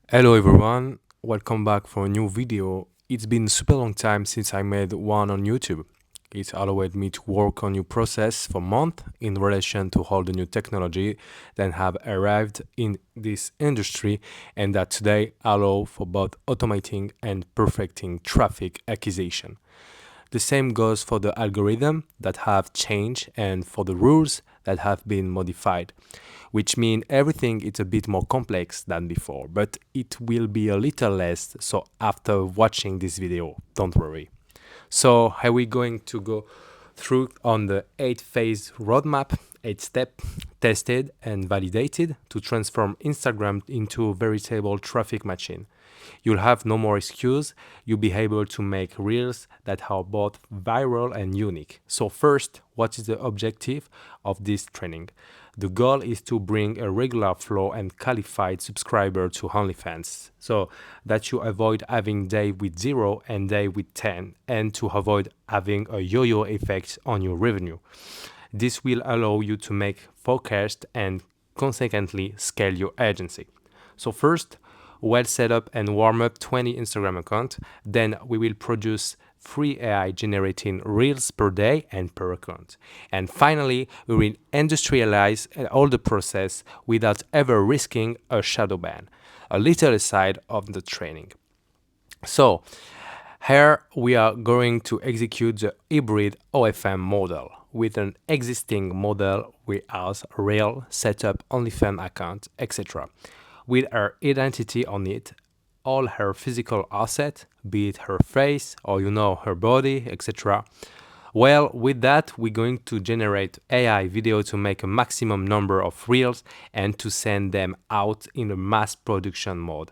Hello everyone, welcome back for a new video. It's been super long time since I made one on YouTube. It allowed me to work on new process for months in relation to all the new technology that have arrived in this industry and that today allow for both automating and perfecting traffic acquisition. The same goes for the algorithm that have changed and for the rules that have been modified, which mean everything is a bit more complex than before, but it will be a little less so after watching this video, don't worry. So how are we going to go through on the 8-phase roadmap, 8-step, tested and validated to transform Instagram into a veritable traffic machine. You'll have no more excuse. You'll be able to make reels that are both viral and unique. So first, what is the objective of this training? The goal is to bring a regular flow and qualified subscriber to Onlyfans so that you avoid having day with 0 and day with 10 and to avoid having a yo-yo effect on your revenue. This will allow you to make forecast and consequently scale your agency. So first, well set up and warm up 20 Instagram accounts. Then we will produce free AI generating reels per day and per account. And finally, we will industrialize all the process without ever risking a shadow ban. A little aside of the training. So here we are going to execute the hybrid OFM model. With an existing model, we have real setup, OnlyFans account, etc. With her identity on it, all her physical asset, be it her face or her body, etc. Well, with that, we're going to generate AI video to make a maximum number of reels and to send them out in a mass production mode.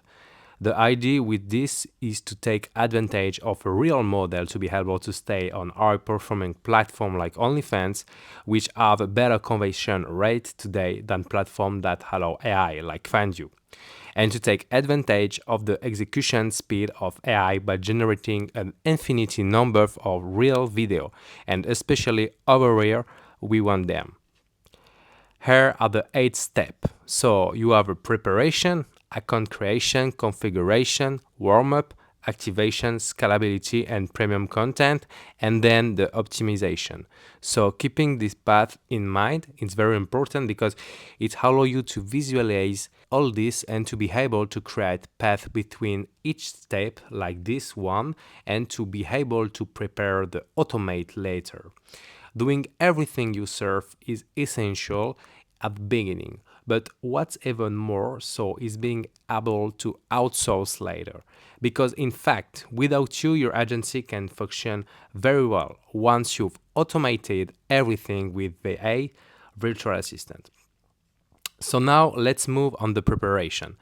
The idea with this is to take advantage of a real model to be able to stay on high performing platform like OnlyFans, which have a better conversion rate today than platforms that allow AI like FindYou, and to take advantage of the execution speed of AI by generating an infinity number of real video, and especially over here, we want them. Here are the 8 steps. So you have a preparation, account creation, configuration, warm-up, activation, scalability, and premium content, and then the optimization. So keeping this path in mind is very important because it allows you to visualize all this and to be able to create path between each step like this one and to be able to prepare the automate later. Doing everything you serve is essential at the beginning, but what's even more so is being able to outsource later. Because in fact, without you, your agency can function very well once you've automated everything with VA, virtual assistant. So now let's move on the preparation.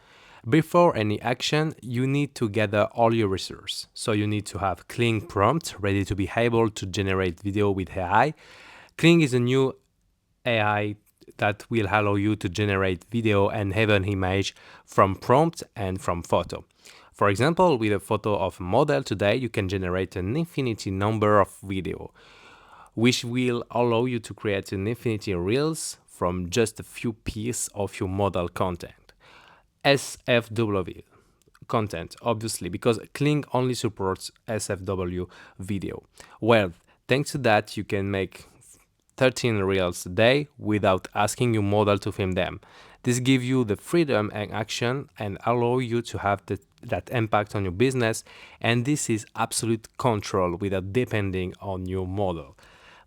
Before any action, you need to gather all your resources. So you need to have clean prompt ready to be able to generate video with AI. Clean is a new AI that will allow you to generate video and have an image from prompt and from photo. For example, with a photo of a model today, you can generate an infinity number of video, which will allow you to create an infinity reels from just a few pieces of your model content. SFW content, obviously, because Kling only supports SFW video. Well, thanks to that, you can make 13 reels a day without asking your model to film them. This gives you the freedom and action and allow you to have that impact on your business, and this is absolute control without depending on your model.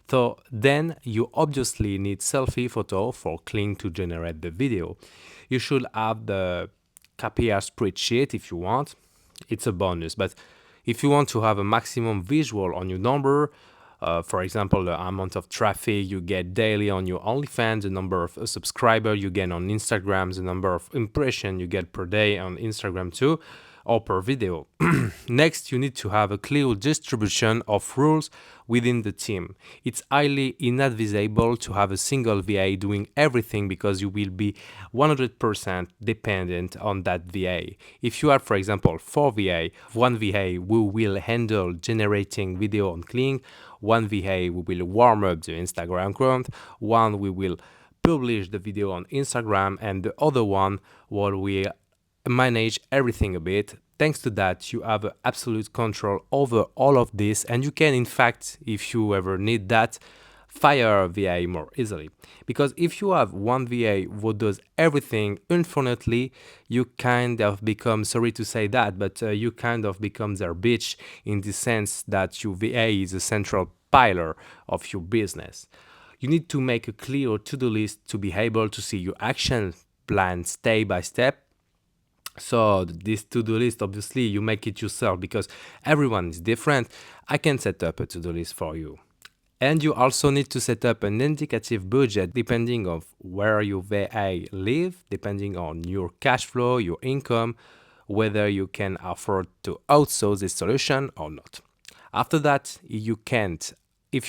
So then you obviously need selfie photo for Kling to generate the video. You should have the KPI spreadsheet if you want. It's a bonus, but if you want to have a maximum visual on your number, for example, the amount of traffic you get daily on your OnlyFans, the number of subscribers you get on Instagram, the number of impressions you get per day on Instagram too, or per video. Next, you need to have a clear distribution of rules within the team. It's highly inadvisable to have a single VA doing everything because you will be 100% dependent on that VA. If you have, for example, 4 VA, one VA who will handle generating video on Kling, one VA who will warm up the Instagram account, one we will publish the video on Instagram, and the other one will manage everything a bit. Thanks to that, you have absolute control over all of this, and you can, in fact, if you ever need that, fire a VA more easily. Because if you have one VA who does everything infinitely, you kind of become, sorry to say that, but you kind of become their bitch in the sense that your VA is a central pillar of your business. You need to make a clear to-do list to be able to see your action plan step by step. So this to-do list, obviously, you make it yourself because everyone is different. I can set up a to-do list for you. And you also need to set up an indicative budget depending on where your VA live, depending on your cash flow, your income, whether you can afford to outsource this solution or not. After that, if you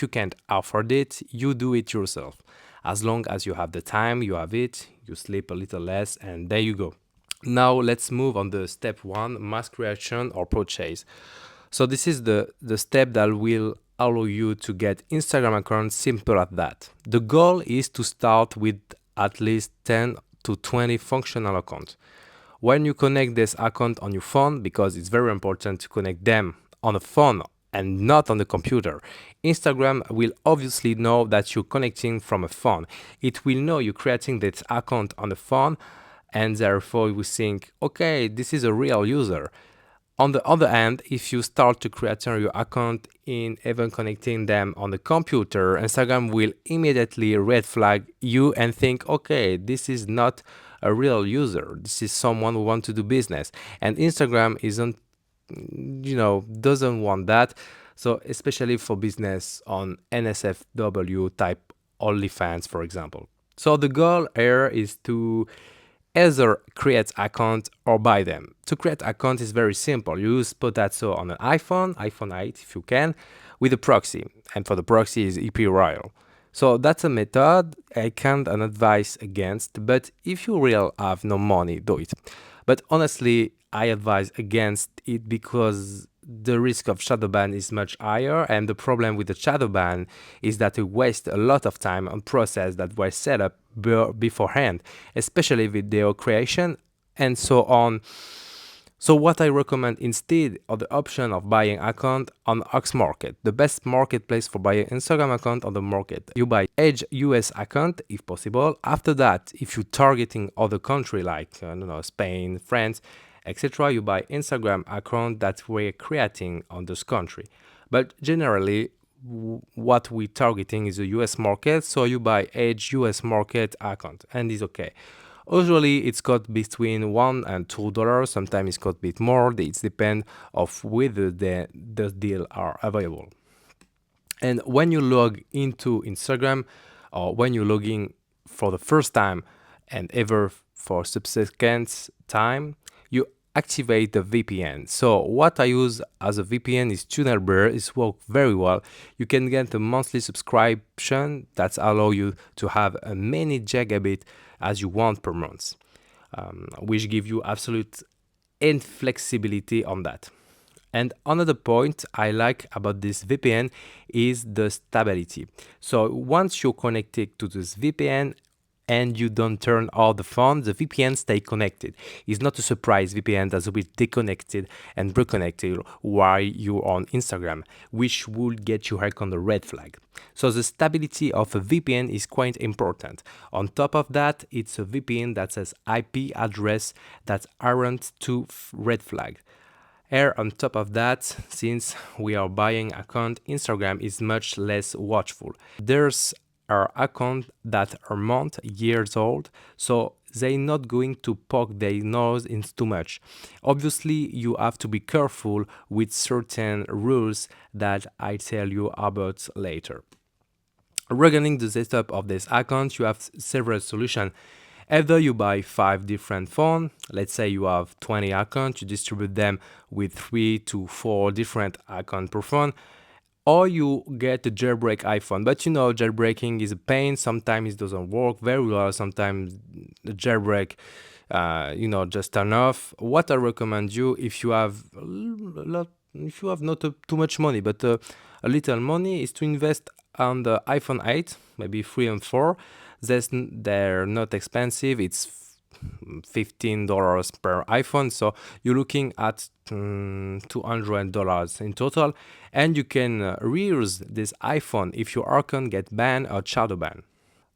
can't afford it, you do it yourself. As long as you have the time, you have it, you sleep a little less, and there you go. Now let's move on the step 1, mass creation or purchase. So this is the step that will allow you to get Instagram account simple at that. The goal is to start with at least 10 to 20 functional accounts. When you connect this account on your phone, because it's very important to connect them on a phone and not on the computer, Instagram will obviously know that you're connecting from a phone. It will know you're creating this account on the phone, and therefore we think, okay, this is a real user. On the other hand, if you start to create your account in even connecting them on the computer, Instagram will immediately red flag you and think, okay, this is not a real user. This is someone who wants to do business. And Instagram doesn't want that. So especially for business on NSFW type Onlyfans, for example. So the goal here is to either create account or buy them. To create account is very simple. You use Potato on an iPhone 8 if you can, with a proxy. And for the proxy is EP Royal. So that's a method I can't advise against, but if you really have no money, do it. But honestly, I advise against it because the risk of shadow ban is much higher, and the problem with the shadow ban is that it wastes a lot of time on process that were set up beforehand, especially video creation and so on. So what I recommend instead of the option of buying account on Ox Market, the best marketplace for buying Instagram account on the market. You buy Edge US account if possible. After that, if you're targeting other country like Spain, France, etc., you buy Instagram account that we're creating on this country. But generally, what we're targeting is a US market, so you buy Edge US market account and it's okay. Usually it's got between $1 and $2. Sometimes it's got a bit more. It depends of whether the deal are available. And when you log into Instagram, or when you log in for the first time and ever for subsequent time, you activate the VPN. So what I use as a VPN is TunnelBear. It works very well. You can get a monthly subscription that allow you to have a many gigabit as you want per month, which give you absolute inflexibility on that. And another point I like about this VPN is the stability. So once you're connected to this VPN and you don't turn off the phone, the VPN stay connected. It's not a surprise VPN that will be disconnected and reconnected while you're on Instagram, which will get you on the red flag. So the stability of a VPN is quite important. On top of that, it's a VPN that says IP address that aren't to red flag. Here on top of that, since we are buying account, Instagram is much less watchful. There's are accounts that are months, years old, so they're not going to poke their nose in too much. Obviously, you have to be careful with certain rules that I tell you about later. Regarding the setup of this account, you have several solutions. Either you buy 5 different phones, let's say you have 20 accounts, you distribute them with 3 to 4 different accounts per phone, or you get a jailbreak iPhone. But jailbreaking is a pain. Sometimes it doesn't work very well. Sometimes the jailbreak, just turn off. What I recommend you, if you have not too much money, but a little money, is to invest on the iPhone 8, maybe 3 and 4. They're not expensive. It's $15 per iPhone. So you're looking at $200 in total, and you can reuse this iPhone if your account get banned or shadow banned.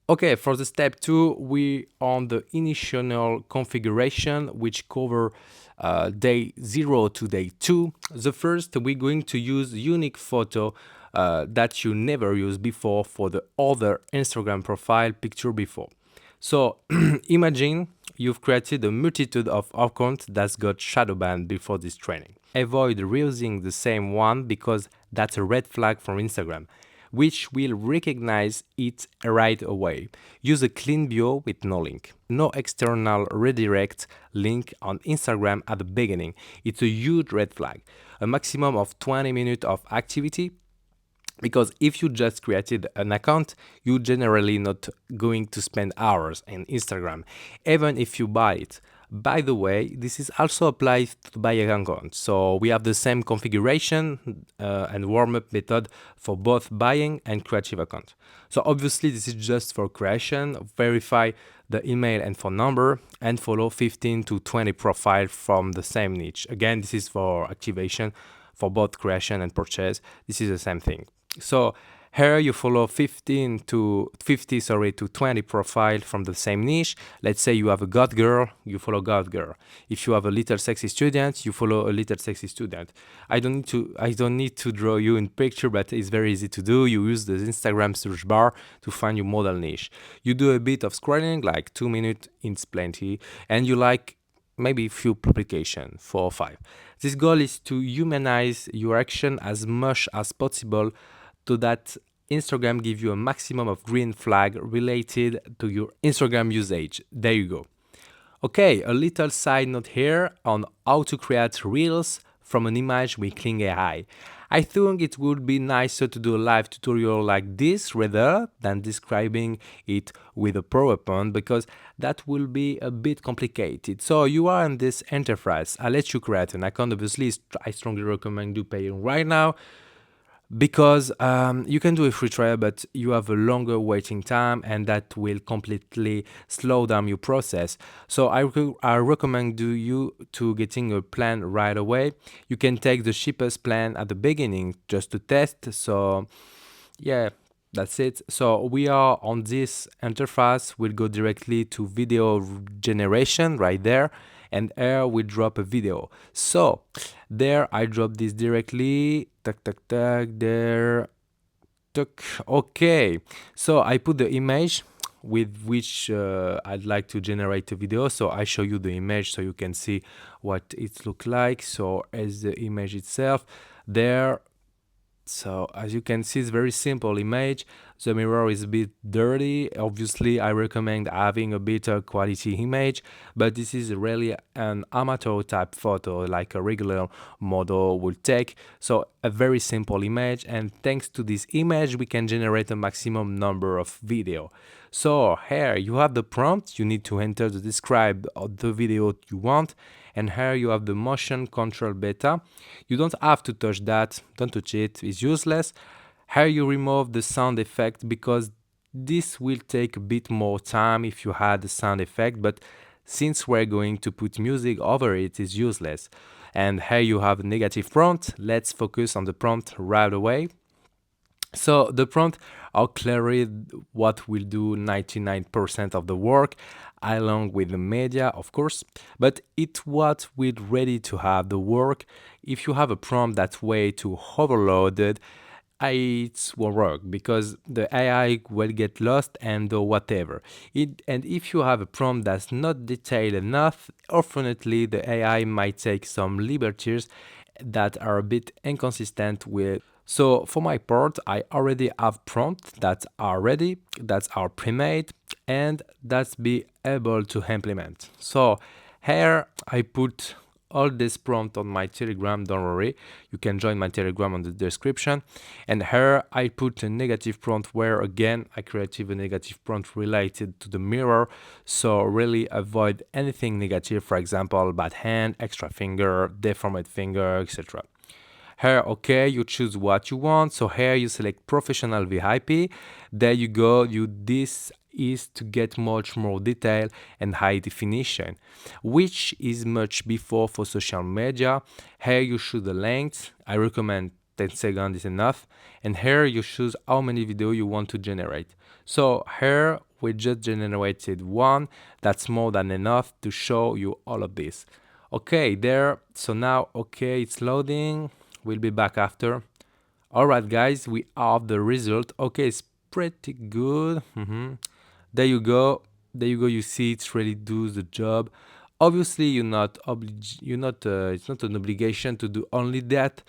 Okay, for the step 2, we on the initial configuration, which cover day 0 to day 2. The first, we're going to use unique photo that you never used before for the other Instagram profile picture before. So imagine you've created a multitude of accounts that got shadow banned before this training. Avoid reusing the same one because that's a red flag from Instagram, which will recognize it right away. Use a clean bio with no link. No external redirect link on Instagram at the beginning. It's a huge red flag. A maximum of 20 minutes of activity, because if you just created an account, you're generally not going to spend hours on Instagram, even if you buy it. By the way, this is also applies to buy an account. So we have the same configuration and warm-up method for both buying and creative account. So obviously this is just for creation. Verify the email and phone number and follow 15 to 20 profiles from the same niche. Again, this is for activation for both creation and purchase. This is the same thing. So here you follow 15 to 50, to 20 profile from the same niche. Let's say you have a god girl, you follow god girl. If you have a little sexy student, you follow a little sexy student. I don't need to draw you in picture, but it's very easy to do. You use the Instagram search bar to find your model niche. You do a bit of scrolling, like 2 minutes, it's plenty, and you like maybe a few publications, 4 or 5. This goal is to humanize your action as much as possible so that Instagram give you a maximum of green flag related to your Instagram usage. There you go. Okay, a little side note here on how to create reels from an image with Clean AI. I think it would be nicer to do a live tutorial like this rather than describing it with a PowerPoint, because that will be a bit complicated. So you are in this enterprise. I'll let you create an account. Obviously, I strongly recommend you paying right now, because you can do a free trial, but you have a longer waiting time and that will completely slow down your process. So I recommend you to getting a plan right away. You can take the cheapest plan at the beginning just to test. So yeah, that's it. So we are on this interface. We'll go directly to video generation right there, and here we drop a video. So there I drop this directly. Tuck, tuck, tuck, there. Tuck. Okay. So I put the image with which I'd like to generate a video. So I show you the image so you can see what it looks like. So as the image itself there. So as you can see, it's very simple image. The mirror is a bit dirty. Obviously, I recommend having a better quality image, but this is really an amateur type photo like a regular model would take. So a very simple image, and thanks to this image, we can generate a maximum number of video. So here you have the prompt. You need to enter the describe of the video you want. And here you have the motion control beta. You don't have to touch that, don't touch it, it's useless. Here you remove the sound effect because this will take a bit more time if you had the sound effect, but since we're going to put music over it, it's useless. And here you have a negative prompt. Let's focus on the prompt right away. So the prompt are clearly what will do 99% of the work, along with the media, of course, but it's what we're ready to have the work. If you have a prompt that's way too overloaded, it won't work because the AI will get lost and do whatever. And if you have a prompt that's not detailed enough, unfortunately the AI might take some liberties that are a bit inconsistent with. So for my part, I already have prompts that are ready, that are pre-made, and that's be able to implement. So here I put all this prompt on my Telegram. Don't worry, you can join my Telegram on the description. And here I put a negative prompt where again I created a negative prompt related to the mirror. So really avoid anything negative, for example, bad hand, extra finger, deformed finger, etc. Here, okay, you choose what you want. So here you select professional VIP. There you go. This is to get much more detail and high definition, which is much before for social media. Here you choose the length. I recommend 10 seconds is enough. And here you choose how many video you want to generate. So here we just generated one. That's more than enough to show you all of this. Okay, there. So now, okay, it's loading. We'll be back after. All right, guys, we have the result. Okay, it's pretty good. There you go. There you go. You see, it's really does the job. Obviously, it's not an obligation to do only that.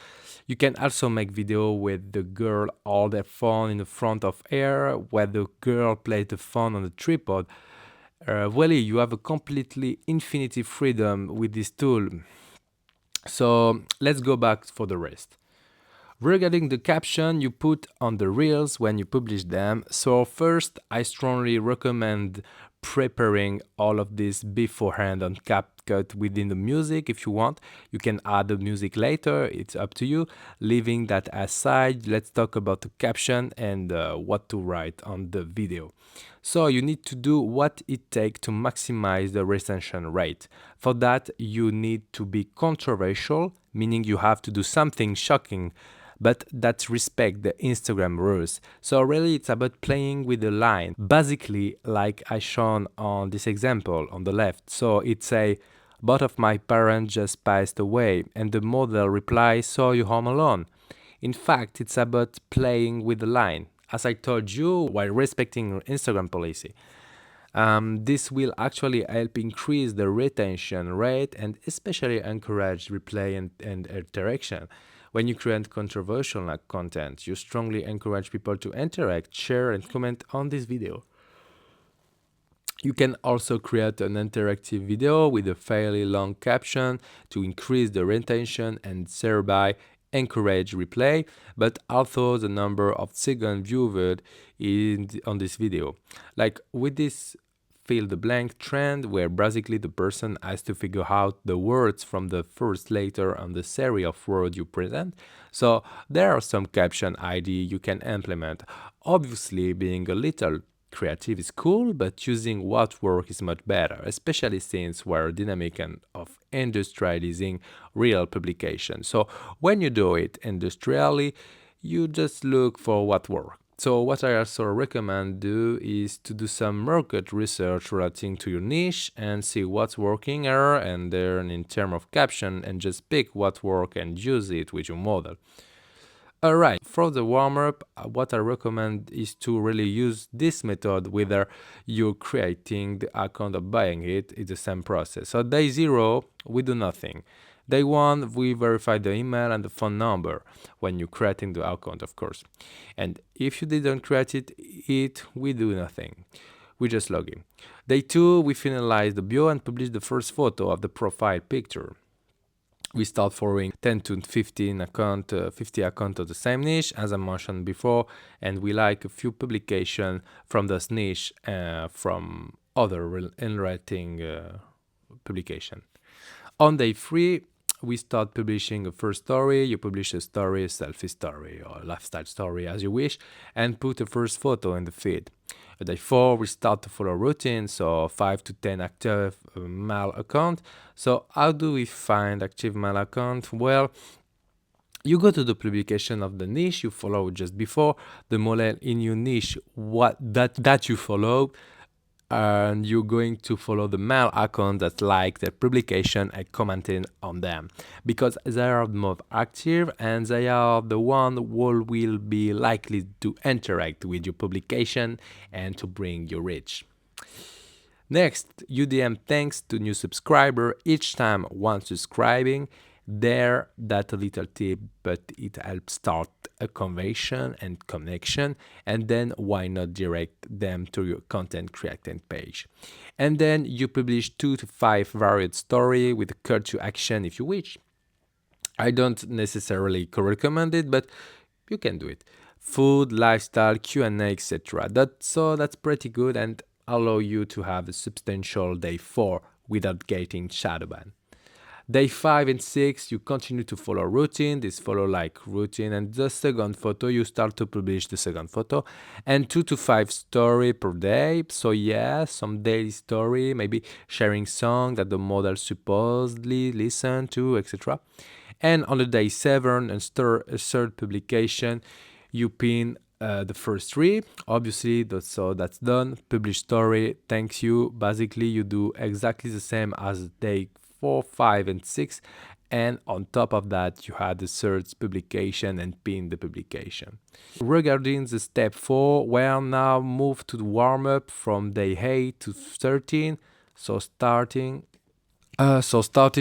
You can also make video with the girl hold their phone in the front of air, where the girl plays the phone on the tripod. Really, you have a completely infinity freedom with this tool. So let's go back for the rest. Regarding the caption you put on the reels when you publish them, so first I strongly recommend preparing all of this beforehand on CapCut within the music. If you want, you can add the music later, it's up to you. Leaving that aside, let's talk about the caption and what to write on the video. So you need to do what it takes to maximize the retention rate. For that, you need to be controversial, meaning you have to do something shocking, but that respect the Instagram rules. So really it's about playing with the line, basically like I shown on this example on the left. So it's a both of my parents just passed away, and the model replies, saw you home alone. In fact, it's about playing with the line, as I told you, while respecting Instagram policy. This will actually help increase the retention rate and especially encourage replay and interaction. When you create controversial content, you strongly encourage people to interact, share, and comment on this video. You can also create an interactive video with a fairly long caption to increase the retention and thereby encourage replay, but also the number of seconds viewed on this video. Like with this fill the blank trend, where basically the person has to figure out the words from the first letter on the series of words you present. So there are some caption ID you can implement. Obviously, being a little creative is cool, but using what works is much better, especially since we're dynamic and of industrializing real publication. So when you do it industrially, you just look for what works. So what I also recommend do is to do some market research relating to your niche and see what's working here and there in terms of caption, and just pick what works and use it with your model. Alright, for the warm-up, what I recommend is to really use this method whether you're creating the account or buying it. It's the same process. So day 0, we do nothing. Day 1, we verify the email and the phone number when you're creating the account, of course. And if you didn't create it, we do nothing. We just log in. Day 2, we finalize the bio and publish the first photo of the profile picture. We start following 10 to 15 account, 50 account of the same niche, as I mentioned before, and we like a few publications from this niche from other enlightening publication. On day 3, we start publishing a first story. You publish a story, a selfie story, or a lifestyle story as you wish, and put a first photo in the feed. Day 4, we start to follow routine, so 5 to 10 active mail account. So how do we find active mail account? Well, you go to the publication of the niche you followed just before, the model in your niche, what that you follow, and you're going to follow the mail account that like the publication and commenting on them, because they are the most active and they are the one who will be likely to interact with your publication and to bring you reach. Next, UDM thanks to new subscriber each time one subscribing. There, that's a little tip, but it helps start a conversation and connection, and then why not direct them to your content creating page. And then you publish 2 to 5 varied story with a call to action if you wish. I don't necessarily recommend it, but you can do it. Food, lifestyle, Q&A, etc. That's pretty good and allow you to have a substantial day 4 without getting shadow ban. Day 5 and 6, you continue to follow routine. This follow like routine, and the second photo, you start to publish the second photo, and 2 to 5 story per day. So yeah, some daily story, maybe sharing song that the model supposedly listen to, etc. And on the day 7 and third publication, you pin the first three. Obviously, so that's done. Publish story. Thanks you. Basically, you do exactly the same as day 4, 5, and 6. And on top of that, you had the third publication and pin the publication. Regarding the step 4, we are now moved to the warm up from day 8 to 13. So starting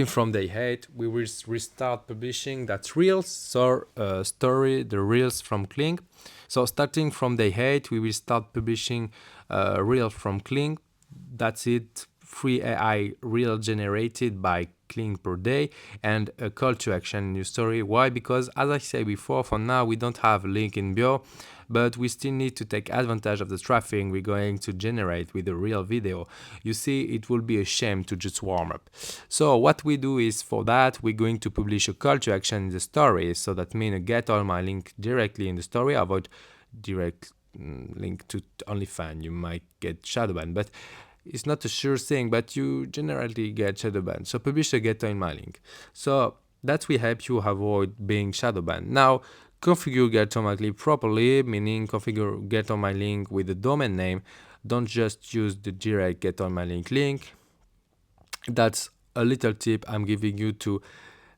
from day 8, we will restart publishing that Reels story, the Reels from Kling. So starting from day 8, we will start publishing Reels from Kling. That's it, free AI Reel generated by Kling per day, and a call to action in your story. Why? Because as I said before, for now we don't have a link in bio, but we still need to take advantage of the traffic we're going to generate with a real video. You see, it will be a shame to just warm up. So what we do is, for that, we're going to publish a call to action in the story. So that means get all my link directly in the story, avoid direct link to Onlyfans. You might get shadow banned, but it's not a sure thing, but you generally get shadow banned. So publish a get on my link. So that will help you avoid being shadow banned. Now, configure get on my link properly, meaning configure get on my link with the domain name. Don't just use the direct get on my link. That's a little tip I'm giving you to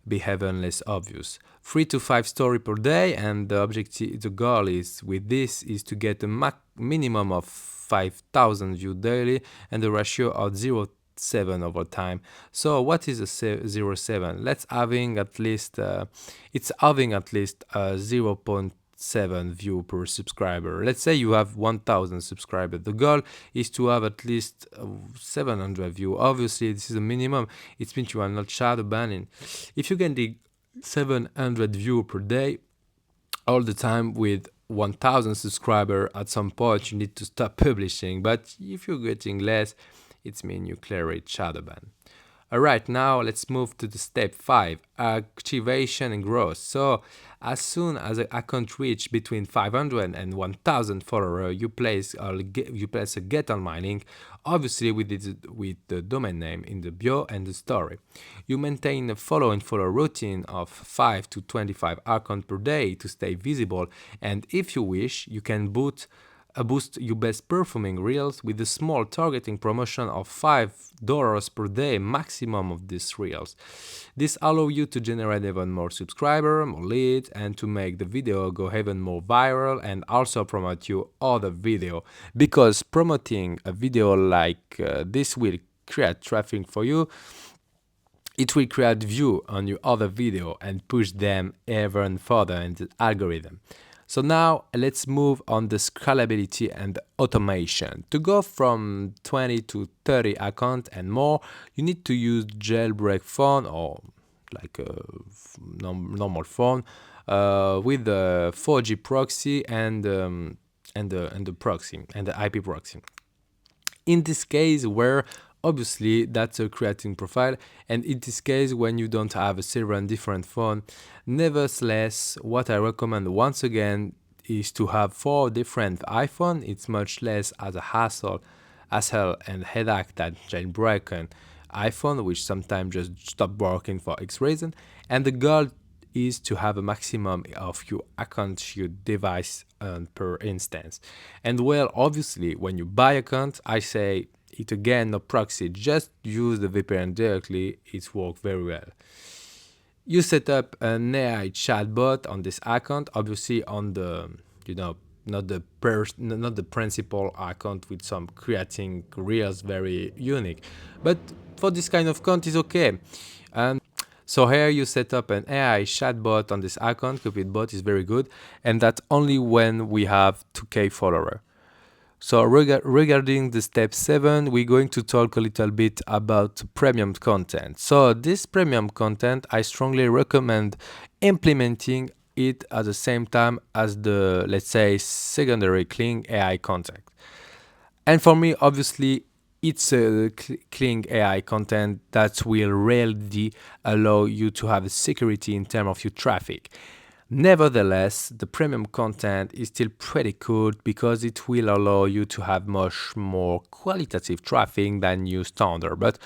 be even less obvious. 3 to 5 story per day, and the goal is with this is to get a minimum of 5,000 views daily and a ratio of 0.7 over time. So what is a 0.7? Let's having at least 0.7 view per subscriber. Let's say you have 1,000 subscribers. The goal is to have at least 700 view. Obviously, this is a minimum. It means you are not shadow banning. If you can dig 700 view per day all the time with 1,000 subscribers, at some point you need to stop publishing. But if you're getting less, it means you clear it shadow ban. Alright, now let's move to the step 5, activation and growth. So as soon as an account reach between 500 and 1,000 followers, you place a get on my link, obviously with the domain name in the bio and the story. You maintain a follow and follow routine of 5 to 25 accounts per day to stay visible, and if you wish, you can boost your best performing reels with a small targeting promotion of $5 per day maximum of these reels. This allows you to generate even more subscribers, more leads, and to make the video go even more viral, and also promote your other video, because promoting a video like this will create traffic for you. It will create view on your other video and push them even further in the algorithm. So now let's move on the scalability and automation. To go from 20 to 30 accounts and more, you need to use jailbreak phone or like a normal phone with the 4G proxy and the proxy and the IP proxy. In this case, where obviously that's a creating profile, and in this case when you don't have a several different phone, nevertheless what I recommend once again is to have 4 different iPhone. It's much less as a hassle and headache than jailbreaking iPhone, which sometimes just stop working for X reason. And the goal is to have a maximum of your account, your device per instance. And well, obviously when you buy account, I say it again, no proxy, just use the VPN directly. It works very well. You set up an AI chatbot on this account, obviously on the, not the principal account with some creating reels very unique, but for this kind of account is okay. And so here you set up an AI chatbot on this account. Cupid bot is very good, and that's only when we have 2K followers. So regarding the step 7, we're going to talk a little bit about premium content. So this premium content, I strongly recommend implementing it at the same time as the, let's say, secondary Kling AI content. And for me, obviously, it's a clean AI content that will really allow you to have security in terms of your traffic. Nevertheless, the premium content is still pretty good because it will allow you to have much more qualitative traffic than your standard, but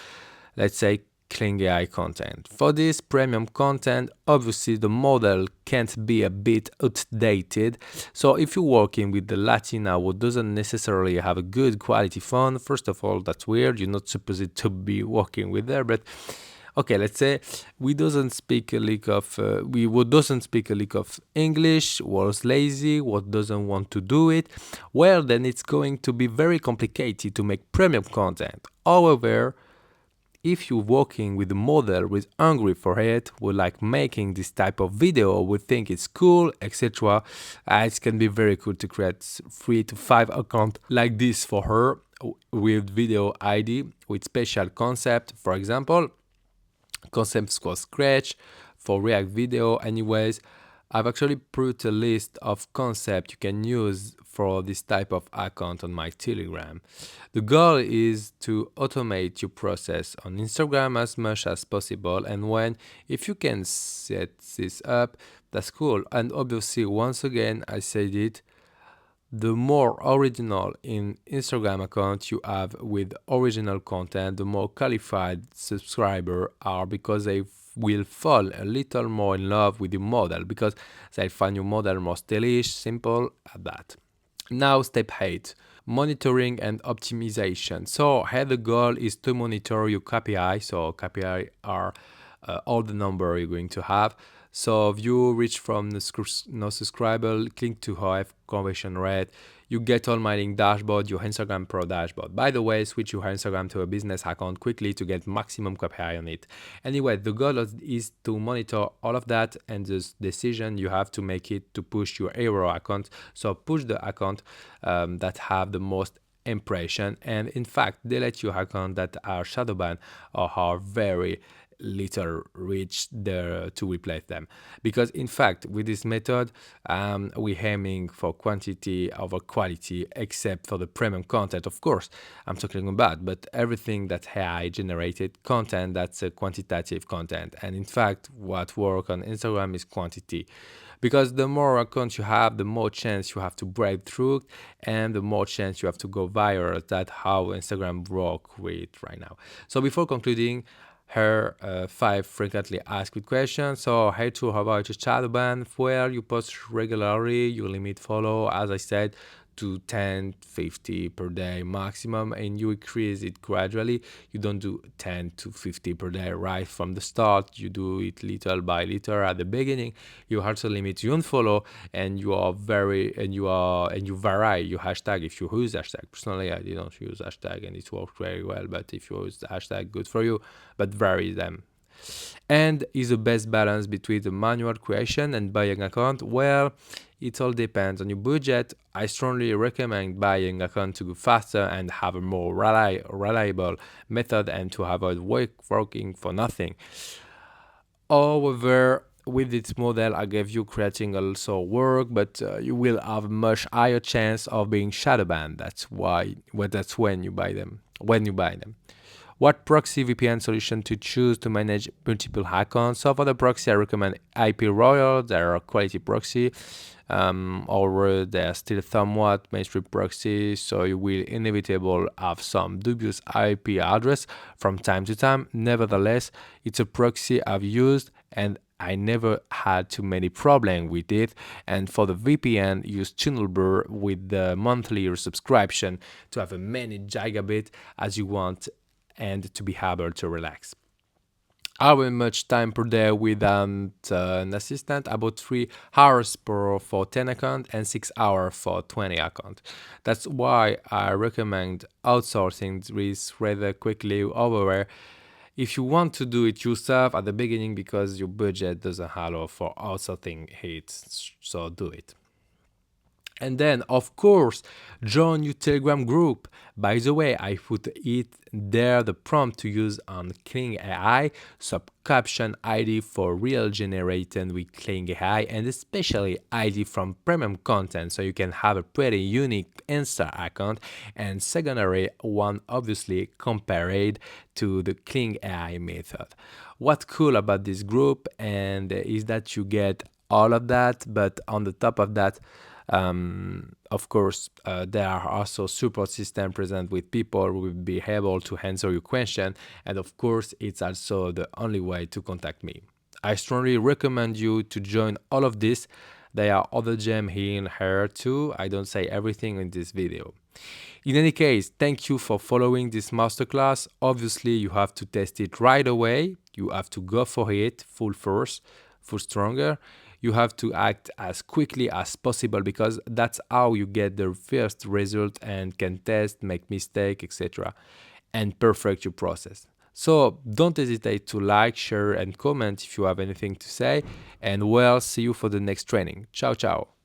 let's say clean AI content. For this premium content, obviously the model can't be a bit outdated. So if you're working with the Latina who doesn't necessarily have a good quality font, first of all, that's weird. You're not supposed to be working with her, but okay, let's say we doesn't speak a lick of we what doesn't speak a lick of English, was lazy, what doesn't want to do it. Well, then it's going to be very complicated to make premium content. However, if you're working with a model who's hungry for it, who like making this type of video, would think it's cool, etc., it can be very cool to create 3 to 5 accounts like this for her with video ID, with special concept, for example concepts for Scratch, for React video. Anyways, I've actually put a list of concepts you can use for this type of account on my Telegram. The goal is to automate your process on Instagram as much as possible, and if you can set this up, that's cool. And obviously, once again, I said it, the more original in Instagram account you have with original content, the more qualified subscribers are, because they will fall a little more in love with your model because they find your model more stylish, simple at that. Now step 8, monitoring and optimization. So here the goal is to monitor your KPI. So KPI are all the number you're going to have. So if you reach from the no subscriber, click to OFM conversion rate, you get all my link dashboard, your Instagram Pro dashboard. By the way, switch your Instagram to a business account quickly to get maximum KPI on it. Anyway, the goal is to monitor all of that, and the decision you have to make it to push your hero account. So push the account that have the most impression, and in fact delete your account that are shadow banned or are very little reach there to replace them, because in fact with this method we're aiming for quantity over quality, except for the premium content, of course I'm talking about, but everything that AI generated content, that's a quantitative content. And in fact what work on Instagram is quantity, because the more accounts you have, the more chance you have to break through, and the more chance you have to go viral. That's how Instagram work with right now. So before concluding, here 5 frequently asked questions. So how to avoid a shadow ban? Where you post regularly, you limit follow, as I said, to 10, 50 per day maximum, and you increase it gradually. You don't do 10 to 50 per day right from the start. You do it little by little at the beginning. You also limit your unfollow, and you vary your hashtag if you use hashtag. Personally, I didn't use hashtag and it worked very well, but if you use the hashtag, good for you, but vary them. And is the best balance between the manual creation and buying account? Well, it all depends on your budget. I strongly recommend buying account to go faster and have a more reliable method, and to avoid working for nothing. However, with this model, I gave you creating also work, but you will have a much higher chance of being shadow banned. That's when you buy them. What proxy VPN solution to choose to manage multiple accounts? So for the proxy, I recommend IP Royal. They're a quality proxy, or they're still somewhat mainstream proxy, so you will inevitably have some dubious IP address from time to time. Nevertheless, it's a proxy I've used, and I never had too many problems with it. And for the VPN, use Tunnelbur with the monthly subscription to have as many gigabit as you want and to be able to relax. How much time per day with an assistant? About 3 hours for 10 account and 6 hours for 20 account. That's why I recommend outsourcing this rather quickly. However, if you want to do it yourself at the beginning, because your budget doesn't allow for outsourcing it, so do it. And then, of course, join your Telegram group. By the way, I put it there, the prompt to use on Kling AI, sub caption ID for real generated with Kling AI, and especially ID from premium content, so you can have a pretty unique Insta account, and secondary one obviously compared to the Kling AI method. What's cool about this group and is that you get all of that, but on the top of that, of course, there are also support system present with people who will be able to answer your question. And of course, it's also the only way to contact me. I strongly recommend you to join all of this. There are other gems here and here too. I don't say everything in this video. In any case, thank you for following this masterclass. Obviously, you have to test it right away. You have to go for it full force, full stronger. You have to act as quickly as possible because that's how you get the first result and can test, make mistake, etc. and perfect your process. So don't hesitate to like, share and comment if you have anything to say. And well, see you for the next training. Ciao, ciao.